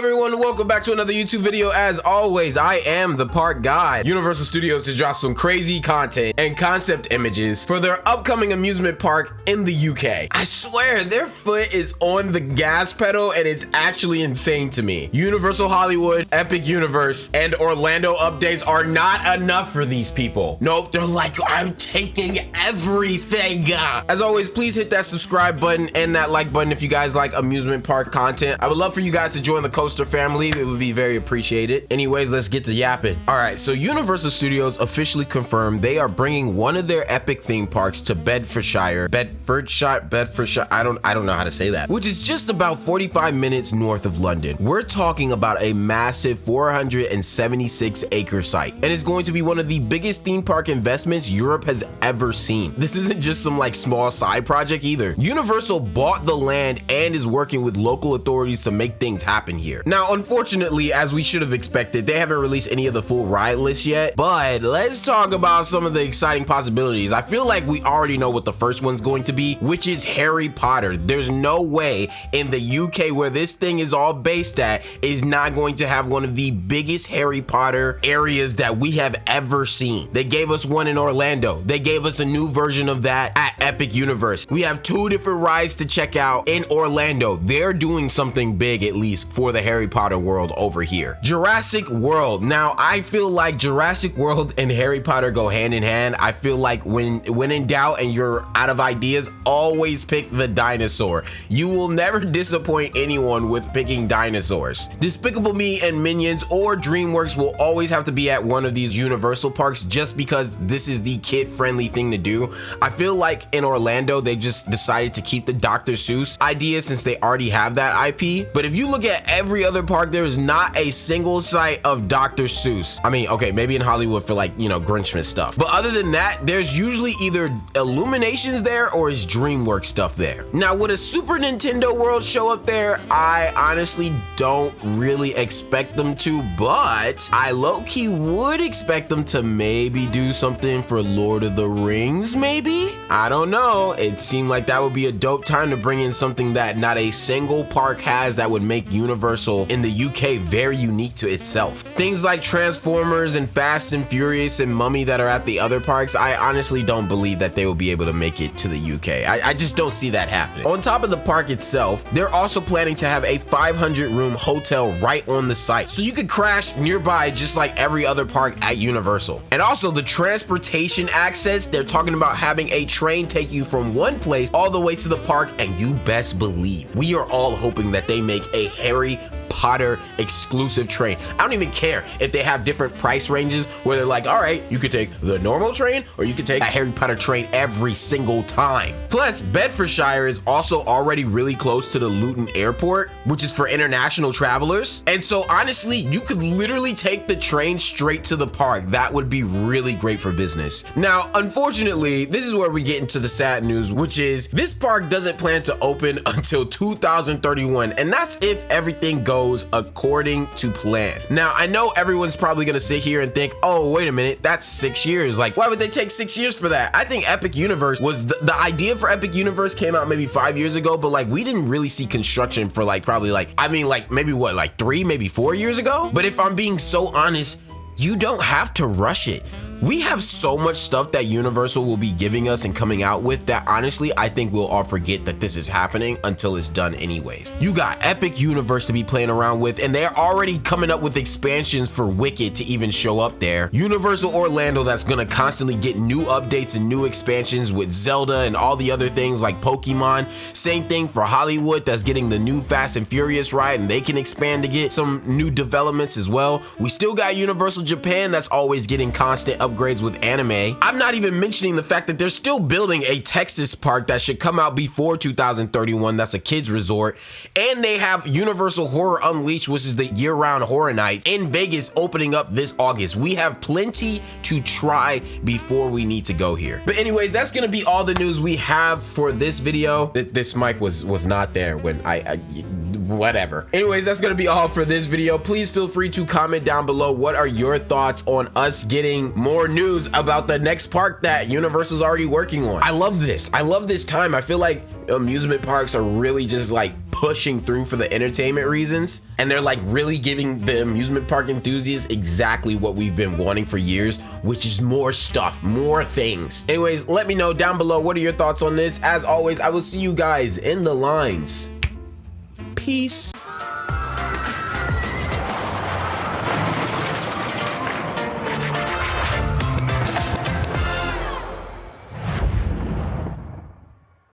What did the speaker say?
everyone, welcome back to another YouTube video. As always, I am the Park God. Universal Studios to drop some crazy content and concept images for their upcoming amusement park in the UK. I swear, their foot is on the gas pedal and it's actually insane to me. Universal Hollywood, Epic Universe, and Orlando updates are not enough for these people. Nope, they're like, I'm taking everything. As always, please hit that subscribe button and that like button if you guys like amusement park content. I would love for you guys to join the Coaster family. It would be very appreciated. Anyways, let's get to yapping. All right, so Universal Studios officially confirmed they are bringing one of their epic theme parks to Bedfordshire. I don't know how to say that, which is just about 45 minutes north of London. We're talking about a massive 476 acre site, and it's going to be one of the biggest theme park investments Europe has ever seen. This isn't just some like small side project either. Universal bought the land and is working with local authorities to make things happen here. Now, unfortunately, as we should have expected, they haven't released any of the full ride list yet, but let's talk about some of the exciting possibilities. I feel like we already know what the first one's going to be, which is Harry Potter. There's no way in the UK, where this thing is all based at, is not going to have one of the biggest Harry Potter areas that we have ever seen. They gave us one in Orlando. They gave us a new version of that at Epic Universe. We have two different rides to check out in Orlando. They're doing something big, at least for the Harry Potter world over here. Jurassic World. Now, I feel like Jurassic World and Harry Potter go hand in hand. I feel like when in doubt and you're out of ideas, always pick the dinosaur. You will never disappoint anyone with picking dinosaurs. Despicable Me and Minions or DreamWorks will always have to be at one of these Universal parks just because this is the kid-friendly thing to do. I feel like in Orlando, they just decided to keep the Dr. Seuss idea since they already have that IP. But if you look at every other park, there is not a single site of Dr. Seuss. I mean, okay, maybe in Hollywood for like, you know, Grinchmas stuff. But other than that, there's usually either Illuminations there or is DreamWorks stuff there. Now, would a Super Nintendo World show up there? I honestly don't really expect them to, but I low-key would expect them to maybe do something for Lord of the Rings, maybe? I don't know. It seemed like that would be a dope time to bring in something that not a single park has that would make Universal in the UK very unique to itself. Things like Transformers and Fast and Furious and Mummy that are at the other parks, I honestly don't believe that they will be able to make it to the UK. I just don't see that happening. On top of the park itself, they're also planning to have a 500-room hotel right on the site, so you could crash nearby just like every other park at Universal. And also the transportation access, they're talking about having a train take you from one place all the way to the park, and you best believe we are all hoping that they make a Harry Potter exclusive train. I don't even care if they have different price ranges where they're like, all right, you could take the normal train or you could take a Harry Potter train every single time. Plus, Bedfordshire is also already really close to the Luton Airport, which is for international travelers. And so honestly, you could literally take the train straight to the park. That would be really great for business. Now, unfortunately, this is where we get into the sad news, which is this park doesn't plan to open until 2031, and that's if everything goes according to plan. Now, I know everyone's probably gonna sit here and think, oh, wait a minute, that's 6 years. Like, why would they take 6 years for that? I think Epic Universe was the idea for Epic Universe came out maybe 5 years ago, but like we didn't really see construction for like probably like, I mean, like maybe what, like 3, maybe 4 years ago? But if I'm being so honest, you don't have to rush it. We have so much stuff that Universal will be giving us and coming out with that honestly, I think we'll all forget that this is happening until it's done anyways. You got Epic Universe to be playing around with, and they're already coming up with expansions for Wicked to even show up there. Universal Orlando that's gonna constantly get new updates and new expansions with Zelda and all the other things like Pokemon. Same thing for Hollywood that's getting the new Fast and Furious ride, and they can expand to get some new developments as well. We still got Universal Japan that's always getting constant upgrades with anime. I'm not even mentioning the fact that they're still building a Texas park that should come out before 2031. That's a kids resort. And they have Universal Horror Unleashed, which is the year-round horror night in Vegas, opening up this August. We have plenty to try before we need to go here. But anyways, that's gonna be all the news we have for this video. This mic was not there when whatever. Anyways, that's gonna be all for this video. Please feel free to comment down below what are your thoughts on us getting more news about the next park that Universal's already working on. I love this. I love this time. I feel like amusement parks are really just like pushing through for the entertainment reasons, and they're like really giving the amusement park enthusiasts exactly what we've been wanting for years, which is more stuff, more things. Anyways, let me know down below what are your thoughts on this. As always, I will see you guys in the lines. Peace.